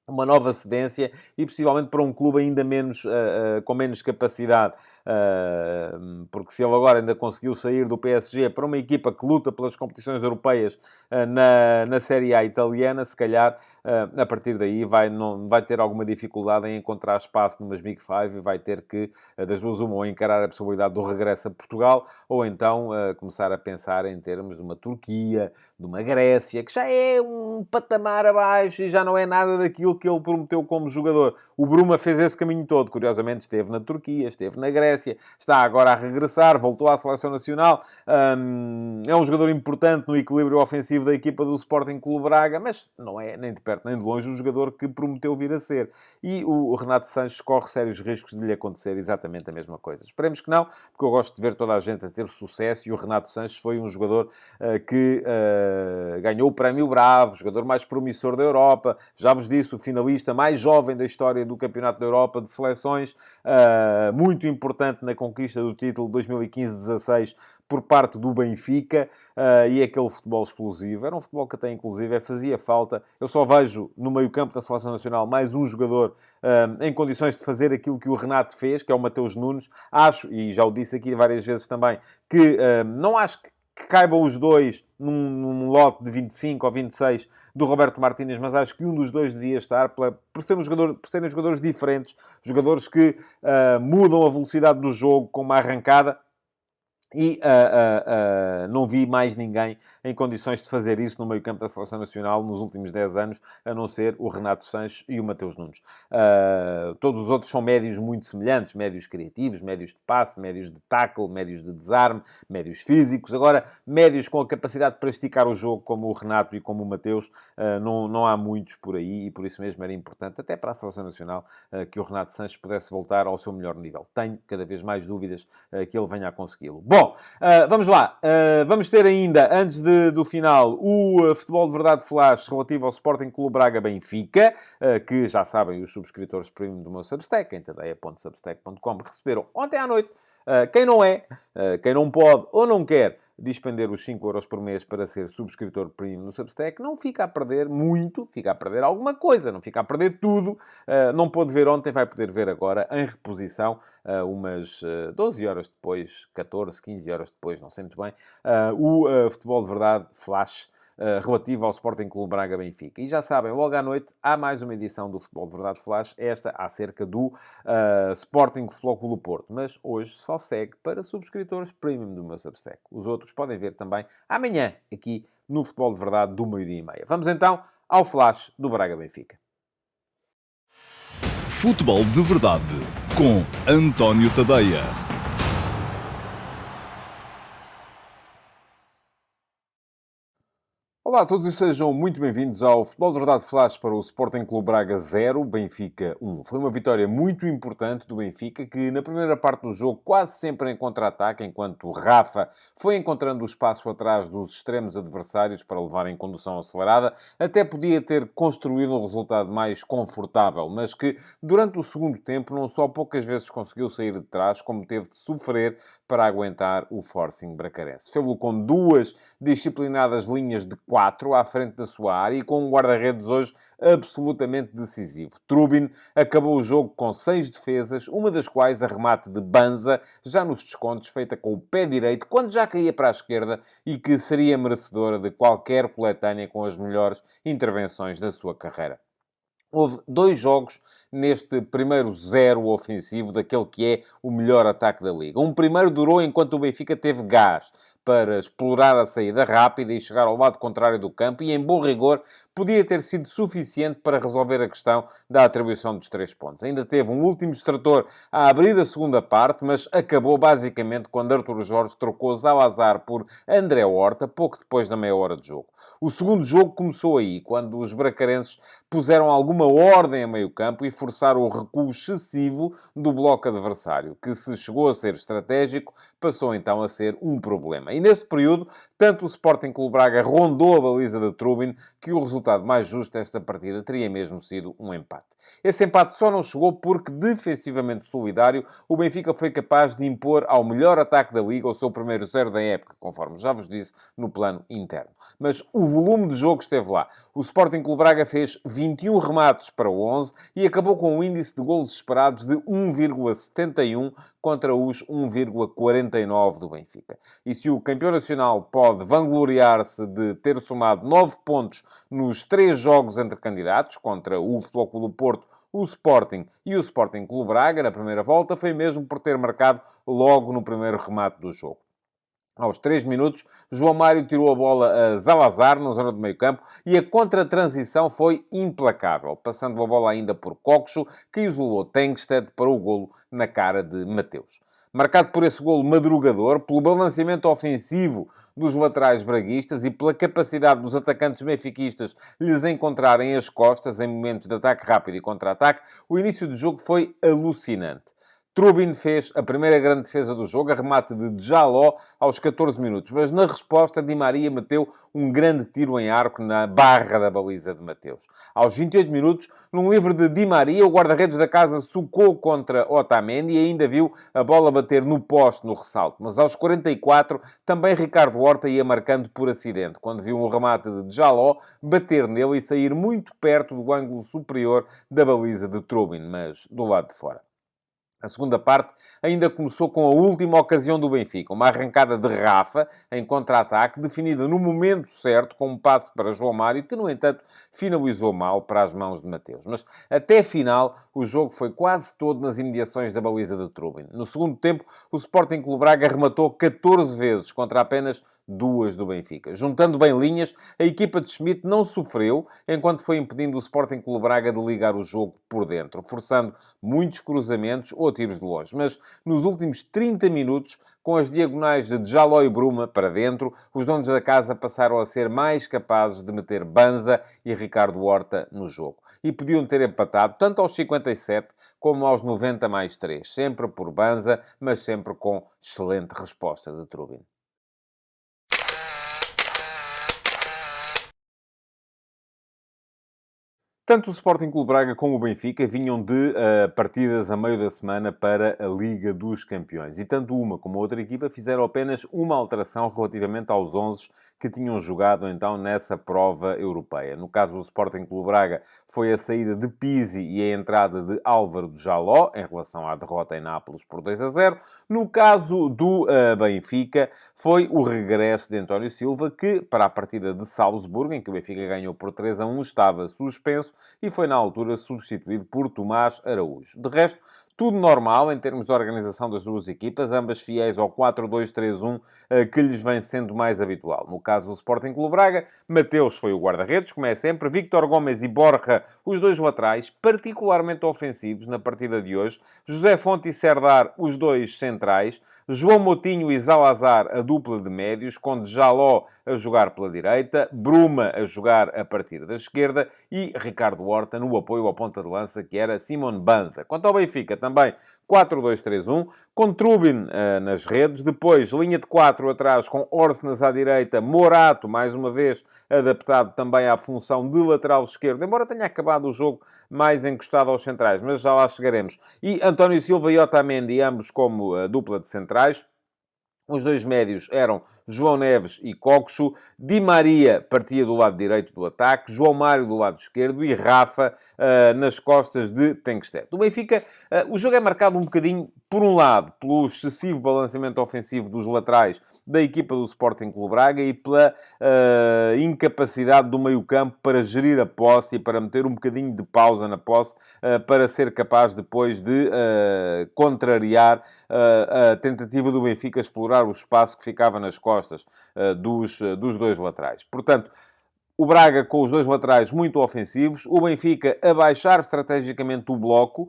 uma nova cedência e possivelmente para um clube ainda menos, com menos capacidade. Porque se ele agora ainda conseguiu sair do PSG para uma equipa que luta pelas competições europeias na Série A italiana, se calhar a partir daí vai ter alguma dificuldade em encontrar espaço numas Big Five e vai ter que, das duas uma, ou encarar a possibilidade do regresso a Portugal, ou então começar a pensar em termos de uma Turquia, de uma Grécia, que já é um patamar abaixo e já não é nada daquilo que ele prometeu como jogador. O Bruma fez esse caminho todo. Curiosamente, esteve na Turquia, esteve na Grécia, está agora a regressar, voltou à Seleção Nacional. É um jogador importante no equilíbrio ofensivo da equipa do Sporting Clube Braga, mas não é nem de perto nem de longe o jogador que prometeu vir a ser. E o Renato Sanches corre sérios riscos de lhe acontecer exatamente a mesma coisa. Esperemos que não, porque eu gosto de ver toda a gente a ter sucesso e o Renato Sanches foi um jogador que ganhou o Prémio Bravo, jogador mais promissor da Europa. Já vos disse, o finalista mais jovem da história do Campeonato da Europa de Seleções, muito importante na conquista do título 2015-16 por parte do Benfica, e aquele futebol explosivo. Era um futebol que até, inclusive, fazia falta. Eu só vejo no meio-campo da Seleção Nacional mais um jogador em condições de fazer aquilo que o Renato fez, que é o Mateus Nunes. Acho, e já o disse aqui várias vezes também, que não acho que caibam os dois num lote de 25 ou 26 do Roberto Martínez, mas acho que um dos dois devia estar por serem jogadores diferentes, jogadores que mudam a velocidade do jogo com uma arrancada. E não vi mais ninguém em condições de fazer isso no meio-campo da Seleção Nacional nos últimos 10 anos, a não ser o Renato Sanches e o Mateus Nunes. Todos os outros são médios muito semelhantes, médios criativos, médios de passe, médios de tackle, médios de desarme, médios físicos. Agora, médios com a capacidade para esticar o jogo, como o Renato e como o Mateus, não há muitos por aí, e por isso mesmo era importante, até para a Seleção Nacional, que o Renato Sanches pudesse voltar ao seu melhor nível. Tenho cada vez mais dúvidas que ele venha a consegui-lo. Bom, vamos lá. Vamos ter ainda, antes do final, o Futebol de Verdade Flash relativo ao Sporting Clube Braga Benfica, que já sabem os subscritores premium do meu Substack, em tadeia.substack.com, receberam ontem à noite. Quem não é, quem não pode ou não quer despender os 5€ por mês para ser subscritor premium no Substack, não fica a perder muito, fica a perder alguma coisa, não fica a perder tudo. Não pôde ver ontem, vai poder ver agora, em reposição, umas 12 horas depois, 14, 15 horas depois, não sei muito bem, o Futebol de Verdade Flash, relativo ao Sporting Clube Braga Benfica. E já sabem, logo à noite há mais uma edição do Futebol de Verdade Flash, esta acerca do Sporting Futebol Clube Porto. Mas hoje só segue para subscritores premium do meu Substack. Os outros podem ver também amanhã, aqui no Futebol de Verdade do 12h30. Vamos então ao Flash do Braga Benfica. Futebol de Verdade com António Tadeia. Olá a todos e sejam muito bem-vindos ao Futebol de Verdade Flash para o Sporting Clube Braga 0, Benfica 1. Foi uma vitória muito importante do Benfica, que na primeira parte do jogo, quase sempre em contra-ataque, enquanto Rafa foi encontrando o espaço atrás dos extremos adversários para levar em condução acelerada, até podia ter construído um resultado mais confortável, mas que durante o segundo tempo não só poucas vezes conseguiu sair de trás, como teve de sofrer para aguentar o forcing bracarense. Fez-lo com duas disciplinadas linhas de 4 à frente da sua área e com um guarda-redes hoje absolutamente decisivo. Trubin acabou o jogo com 6 defesas, uma das quais a remate de Banza, já nos descontos, feita com o pé direito, quando já caía para a esquerda e que seria merecedora de qualquer coletânea com as melhores intervenções da sua carreira. Houve 2 jogos neste primeiro zero ofensivo daquele que é o melhor ataque da Liga. Um primeiro durou enquanto o Benfica teve gás para explorar a saída rápida e chegar ao lado contrário do campo e, em bom rigor, podia ter sido suficiente para resolver a questão da atribuição dos 3 pontos. Ainda teve um último extrator a abrir a segunda parte, mas acabou basicamente quando Artur Jorge trocou Salazar por André Horta, pouco depois da meia hora de jogo. O segundo jogo começou aí, quando os bracarenses puseram alguma ordem a meio campo e forçaram o recuo excessivo do bloco adversário, que se chegou a ser estratégico, passou então a ser um problema. E nesse período, tanto o Sporting Clube Braga rondou a baliza de Trubin, que o resultado mais justo desta partida teria mesmo sido um empate. Esse empate só não chegou porque, defensivamente solidário, o Benfica foi capaz de impor ao melhor ataque da Liga o seu primeiro zero da época, conforme já vos disse, no plano interno. Mas o volume de jogo esteve lá. O Sporting Clube Braga fez 21 remates para 11 e acabou com um índice de golos esperados de 1,71 contra os 1,49 do Benfica. E se o campeão nacional pode vangloriar-se de ter somado 9 pontos nos 3 jogos entre candidatos, contra o Futebol Clube do Porto, o Sporting e o Sporting Clube Braga, na primeira volta, foi mesmo por ter marcado logo no primeiro remate do jogo. Aos 3 minutos, João Mário tirou a bola a Salazar, na zona do meio-campo, e a contra-transição foi implacável, passando a bola ainda por Coxo, que isolou Tengsted para o golo na cara de Mateus. Marcado por esse golo madrugador, pelo balanceamento ofensivo dos laterais braguistas e pela capacidade dos atacantes benfiquistas lhes encontrarem as costas em momentos de ataque rápido e contra-ataque, o início do jogo foi alucinante. Trubin fez a primeira grande defesa do jogo, a remate de Djaló aos 14 minutos. Mas na resposta, Di Maria meteu um grande tiro em arco na barra da baliza de Mateus. Aos 28 minutos, num livre de Di Maria, o guarda-redes da casa socou contra Otamendi e ainda viu a bola bater no poste no ressalto. Mas aos 44, também Ricardo Horta ia marcando por acidente, quando viu um remate de Djaló bater nele e sair muito perto do ângulo superior da baliza de Trubin, mas do lado de fora. A segunda parte ainda começou com a última ocasião do Benfica, uma arrancada de Rafa em contra-ataque, definida no momento certo, com um passe para João Mário, que, no entanto, finalizou mal para as mãos de Mateus. Mas, até a final, o jogo foi quase todo nas imediações da baliza de Trubin. No segundo tempo, o Sporting Clube Braga rematou 14 vezes, contra apenas 2 do Benfica. Juntando bem linhas, a equipa de Schmidt não sofreu, enquanto foi impedindo o Sporting Clube Braga de ligar o jogo por dentro, forçando muitos cruzamentos ou tiros de longe. Mas nos últimos 30 minutos, com as diagonais de Djaló e Bruma para dentro, os donos da casa passaram a ser mais capazes de meter Banza e Ricardo Horta no jogo. E podiam ter empatado tanto aos 57 como aos 90 mais 3. Sempre por Banza, mas sempre com excelente resposta de Trubin. Tanto o Sporting Clube Braga como o Benfica vinham de partidas a meio da semana para a Liga dos Campeões. E tanto uma como a outra equipa fizeram apenas uma alteração relativamente aos 11 que tinham jogado então nessa prova europeia. No caso do Sporting Clube Braga, foi a saída de Pizzi e a entrada de Álvaro de Jaló, em relação à derrota em Nápoles por 2-0. No caso do Benfica, foi o regresso de António Silva, que, para a partida de Salzburgo, em que o Benfica ganhou por 3-1, estava suspenso e foi, na altura, substituído por Tomás Araújo. De resto, tudo normal em termos de organização das duas equipas, ambas fiéis ao 4-2-3-1 que lhes vem sendo mais habitual. No caso do Sporting Clube Braga, Mateus foi o guarda-redes, como é sempre, Víctor Gomes e Borja, os dois laterais, particularmente ofensivos na partida de hoje, José Fonte e Serdar, os dois centrais, João Moutinho e Zalazar, a dupla de médios, com Djaló a jogar pela direita, Bruma a jogar a partir da esquerda e Ricardo Horta no apoio ao ponta de lança, que era Simon Banza. Quanto ao Benfica, também 4-2-3-1, com Trubin nas redes, depois linha de 4 atrás com Orsnes à direita, Morato, mais uma vez, adaptado também à função de lateral esquerdo, embora tenha acabado o jogo mais encostado aos centrais, mas já lá chegaremos. E António Silva e Otamendi, ambos como dupla de centrais. Os dois médios eram João Neves e Coxo. Di Maria partia do lado direito do ataque. João Mário do lado esquerdo. E Rafa nas costas de Tengsted. O Benfica, o jogo é marcado um bocadinho, por um lado, pelo excessivo balanceamento ofensivo dos laterais da equipa do Sporting Clube Braga e pela incapacidade do meio-campo para gerir a posse e para meter um bocadinho de pausa na posse para ser capaz depois de contrariar a tentativa do Benfica explorar o espaço que ficava nas costas dos dois laterais. Portanto, o Braga com os dois laterais muito ofensivos, o Benfica a baixar estrategicamente o bloco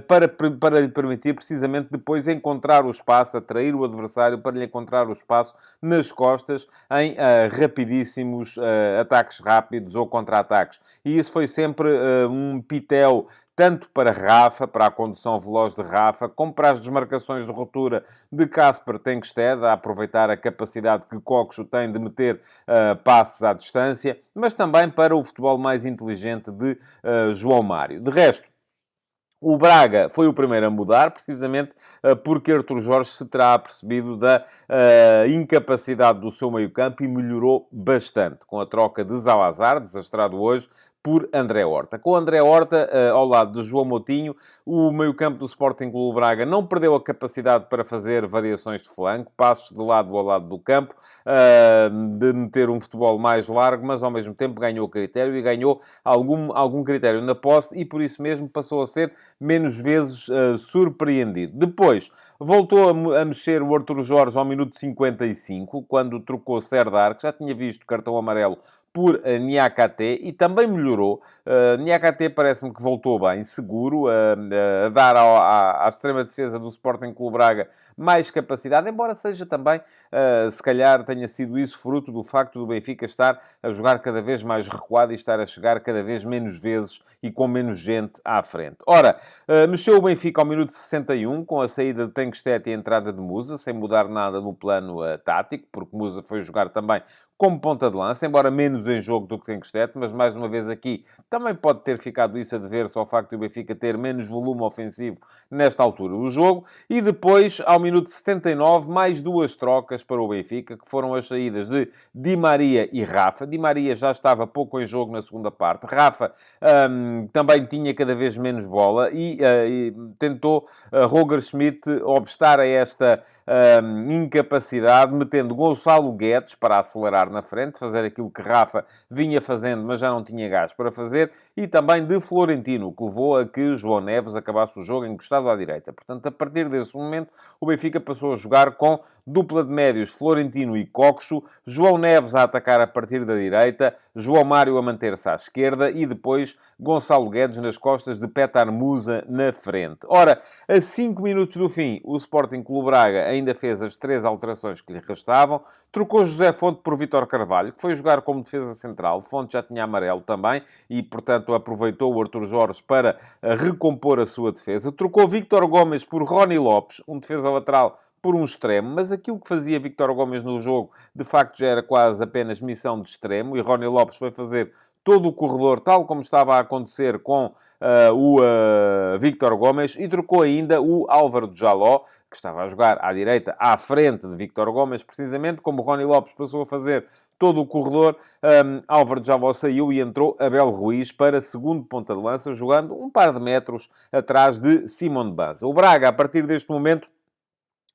para lhe permitir precisamente depois encontrar o espaço, atrair o adversário para lhe encontrar o espaço nas costas em rapidíssimos ataques rápidos ou contra-ataques. E isso foi sempre um pitel tanto para Rafa, para a condução veloz de Rafa, como para as desmarcações de ruptura de Kasper Tengsted, a aproveitar a capacidade que Coxo tem de meter passes à distância, mas também para o futebol mais inteligente de João Mário. De resto, o Braga foi o primeiro a mudar, precisamente porque Artur Jorge se terá apercebido da incapacidade do seu meio-campo e melhorou bastante, com a troca de Zalazar, desastrado hoje, por André Horta. Com André Horta, ao lado de João Moutinho, o meio-campo do Sporting Clube Braga não perdeu a capacidade para fazer variações de flanco, passos de lado a lado do campo, de meter um futebol mais largo, mas ao mesmo tempo ganhou critério e ganhou algum critério na posse e por isso mesmo passou a ser menos vezes surpreendido. Depois, voltou a mexer o Artur Jorge ao minuto 55, quando trocou Serdar, que já tinha visto cartão amarelo por Niakate, e também melhorou. Niakate parece-me que voltou bem, seguro, a dar à extrema defesa do Sporting Clube Braga mais capacidade, embora seja também, se calhar tenha sido isso fruto do facto do Benfica estar a jogar cada vez mais recuado e estar a chegar cada vez menos vezes e com menos gente à frente. Ora, mexeu o Benfica ao minuto 61, com a saída de Tengsted e a entrada de Musa, sem mudar nada no plano tático, porque Musa foi jogar também como ponta de lança, embora menos em jogo do que Tengsted, mas mais uma vez aqui também pode ter ficado isso a dever-se ao facto de o Benfica ter menos volume ofensivo nesta altura do jogo. E depois, ao minuto 79, mais duas trocas para o Benfica, que foram as saídas de Di Maria e Rafa. Di Maria já estava pouco em jogo na segunda parte. Rafa também tinha cada vez menos bola e tentou Roger Schmidt obstar a esta incapacidade, metendo Gonçalo Guedes para acelerar na frente, fazer aquilo que Rafa vinha fazendo, mas já não tinha gás para fazer, e também de Florentino, que levou a que João Neves acabasse o jogo encostado à direita. Portanto, a partir desse momento, o Benfica passou a jogar com dupla de médios, Florentino e Coxo, João Neves a atacar a partir da direita, João Mário a manter-se à esquerda e depois Gonçalo Guedes nas costas de Petar Musa na frente. Ora, a 5 minutos do fim, o Sporting Clube Braga ainda fez as 3 alterações que lhe restavam, trocou José Fonte por Vítor Carvalho, que foi jogar como defesa central. Fonte já tinha amarelo também e, portanto, aproveitou o Artur Jorge para recompor a sua defesa. Trocou Víctor Gomes por Rony Lopes, um defesa lateral por um extremo, mas aquilo que fazia Víctor Gomes no jogo, de facto, já era quase apenas missão de extremo, e Rony Lopes foi fazer todo o corredor, tal como estava a acontecer com o Víctor Gomes, e trocou ainda o Álvaro Djaló, que estava a jogar à direita, à frente de Víctor Gomes, precisamente como o Rony Lopes passou a fazer todo o corredor, Álvaro Djaló saiu e entrou Abel Ruiz para segundo ponta de lança, jogando um par de metros atrás de Simon Banza. O Braga, a partir deste momento,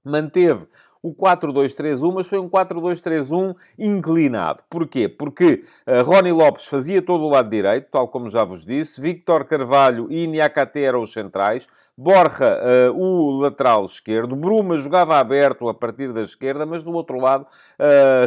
manteve o 4-2-3-1, mas foi um 4-2-3-1 inclinado. Porquê? Porque Rony Lopes fazia todo o lado direito, tal como já vos disse, Víctor Carvalho e Niakate eram os centrais, Borja, o lateral esquerdo, Bruma jogava aberto a partir da esquerda, mas do outro lado,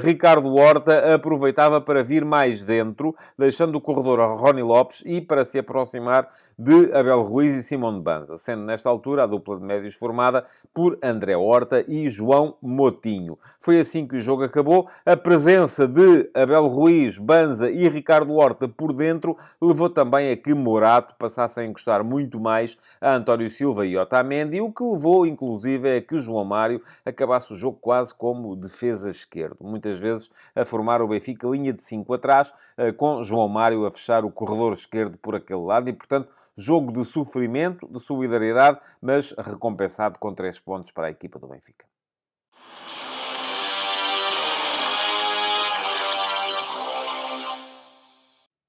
Ricardo Horta aproveitava para vir mais dentro, deixando o corredor a Rony Lopes e para se aproximar de Abel Ruiz e Simão de Banza, sendo nesta altura a dupla de médios formada por André Horta e João Moutinho. Foi assim que o jogo acabou. A presença de Abel Ruiz, Banza e Ricardo Horta por dentro levou também a que Morato passasse a encostar muito mais a António Silva e Otamendi, o que levou, inclusive, a que João Mário acabasse o jogo quase como defesa esquerdo. Muitas vezes a formar o Benfica linha de 5 atrás, com João Mário a fechar o corredor esquerdo por aquele lado e, portanto, jogo de sofrimento, de solidariedade, mas recompensado com 3 pontos para a equipa do Benfica.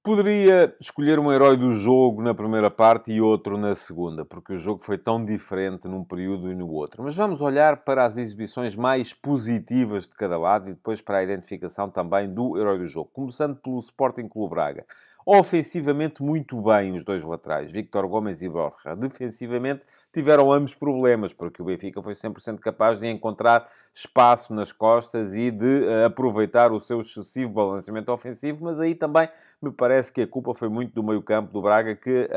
Poderia escolher um herói do jogo na primeira parte e outro na segunda, porque o jogo foi tão diferente num período e no outro. Mas vamos olhar para as exibições mais positivas de cada lado e depois para a identificação também do herói do jogo. Começando pelo Sporting Clube Braga. Ofensivamente, muito bem os dois laterais, Víctor Gomes e Borja. Defensivamente, tiveram ambos problemas, porque o Benfica foi 100% capaz de encontrar espaço nas costas e de aproveitar o seu excessivo balanceamento ofensivo, mas aí também me parece que a culpa foi muito do meio-campo do Braga, que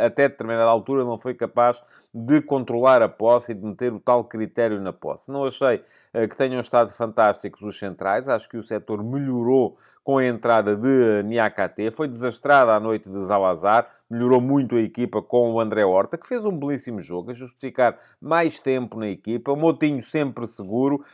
até determinada altura não foi capaz de controlar a posse e de meter o tal critério na posse. Não achei que tenham estado fantásticos os centrais, acho que o setor melhorou com a entrada de Niakate, foi desastrada a noite de Zalazar, melhorou muito a equipa com o André Horta, que fez um belíssimo jogo, a justificar mais tempo na equipa, o Moutinho sempre seguro,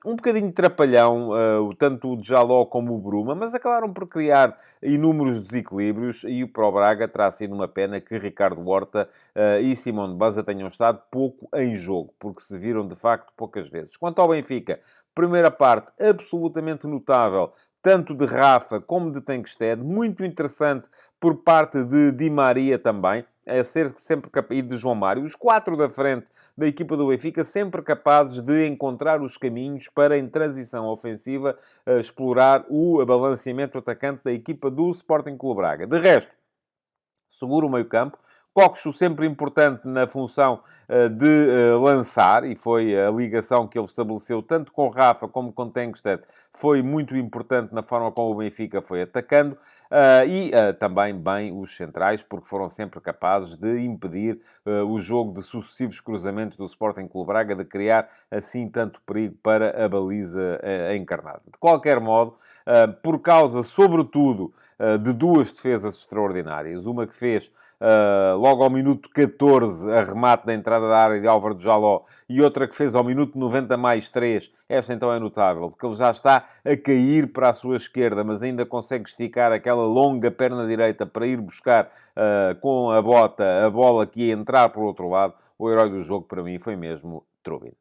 um bocadinho trapalhão, tanto o Djaló como o Bruma, mas acabaram por criar inúmeros desequilíbrios e para o Braga terá sido uma pena que Ricardo Horta e Simão de Banza tenham estado pouco em jogo, porque se viram de facto poucas vezes. Quanto ao Benfica, primeira parte absolutamente notável, tanto de Rafa como de Tengsted, muito interessante por parte de Di Maria também, a ser sempre capaz, e de João Mário, os 4 da frente da equipa do Benfica, sempre capazes de encontrar os caminhos para, em transição ofensiva, explorar o balanceamento atacante da equipa do Sporting Clube Braga. De resto, seguro o meio-campo. Coxo sempre importante na função de lançar, e foi a ligação que ele estabeleceu tanto com Rafa como com Tengsted, foi muito importante na forma como o Benfica foi atacando, e também bem os centrais, porque foram sempre capazes de impedir o jogo de sucessivos cruzamentos do Sporting Clube Braga, de criar assim tanto perigo para a baliza encarnada. De qualquer modo, por causa, sobretudo, de duas defesas extraordinárias, uma que fez logo ao minuto 14, a remate da entrada da área de Álvaro de Jaló, e outra que fez ao minuto 90 mais 3. Esta então é notável, porque ele já está a cair para a sua esquerda, mas ainda consegue esticar aquela longa perna direita para ir buscar com a bota a bola que ia entrar por outro lado. O herói do jogo para mim foi mesmo Trubin.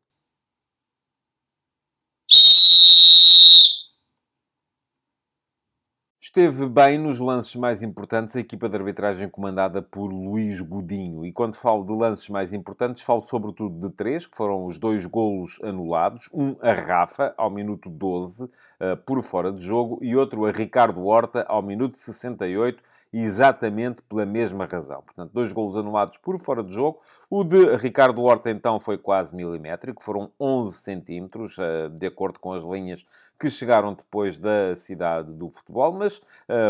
Esteve bem nos lances mais importantes a equipa de arbitragem comandada por Luís Godinho. E quando falo de lances mais importantes, falo sobretudo de 3, que foram os 2 golos anulados. Um a Rafa, ao minuto 12, por fora de jogo, e outro a Ricardo Horta, ao minuto 68, exatamente pela mesma razão. Portanto, 2 golos anulados por fora de jogo. O de Ricardo Horta, então, foi quase milimétrico. Foram 11 centímetros, de acordo com as linhas que chegaram depois da cidade do futebol, mas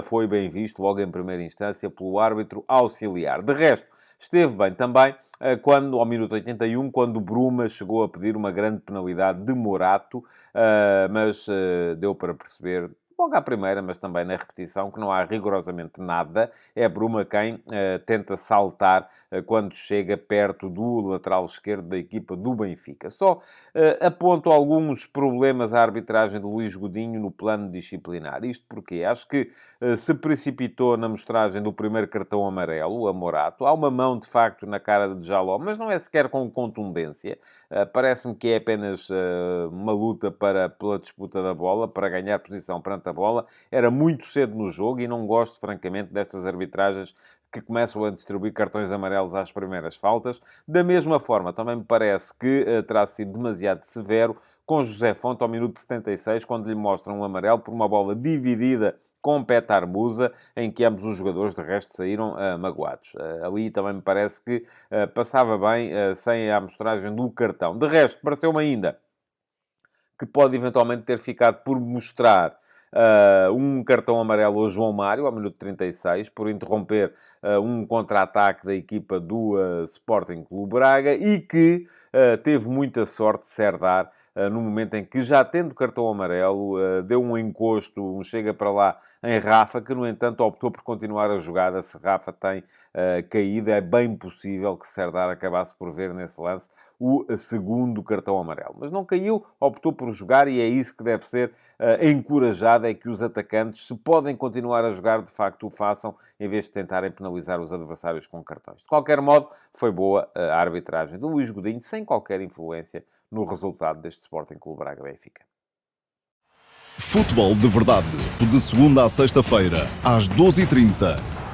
foi bem visto logo em primeira instância pelo árbitro auxiliar. De resto, esteve bem também quando, ao minuto 81, quando o Bruma chegou a pedir uma grande penalidade de Morato, mas deu para perceber logo à primeira, mas também na repetição, que não há rigorosamente nada. É Bruma quem tenta saltar quando chega perto do lateral esquerdo da equipa do Benfica. Só aponto alguns problemas à arbitragem de Luís Godinho no plano disciplinar. Isto porque acho que se precipitou na mostragem do primeiro cartão amarelo, a Morato. Há uma mão, de facto, na cara de Jaló, mas não é sequer com contundência. Parece-me que é apenas uma luta pela disputa da bola, para ganhar posição perante tanta bola. Era muito cedo no jogo e não gosto, francamente, destas arbitragens que começam a distribuir cartões amarelos às primeiras faltas. Da mesma forma, também me parece que terá sido demasiado severo com José Fonte ao minuto 76, quando lhe mostram um amarelo por uma bola dividida com Petar Musa, em que ambos os jogadores, de resto, saíram magoados. Ali também me parece que passava bem sem a amostragem do cartão. De resto, pareceu-me ainda que pode eventualmente ter ficado por mostrar um cartão amarelo ao João Mário, ao minuto 36, por interromper um contra-ataque da equipa do Sporting Clube Braga e que teve muita sorte, Serdar, no momento em que, já tendo cartão amarelo, deu um encosto, um chega para lá em Rafa, que, no entanto, optou por continuar a jogada. Se Rafa tem caído, é bem possível que Serdar acabasse por ver nesse lance o segundo cartão amarelo. Mas não caiu, optou por jogar e é isso que deve ser encorajado, é que os atacantes, se podem continuar a jogar, de facto o façam, em vez de tentarem penalizar os adversários com cartões. De qualquer modo, foi boa a arbitragem de Luís Godinho, sem qualquer influência no resultado deste Sporting Clube Braga-Benfica. Futebol de Verdade, de segunda a sexta-feira, às 12h30.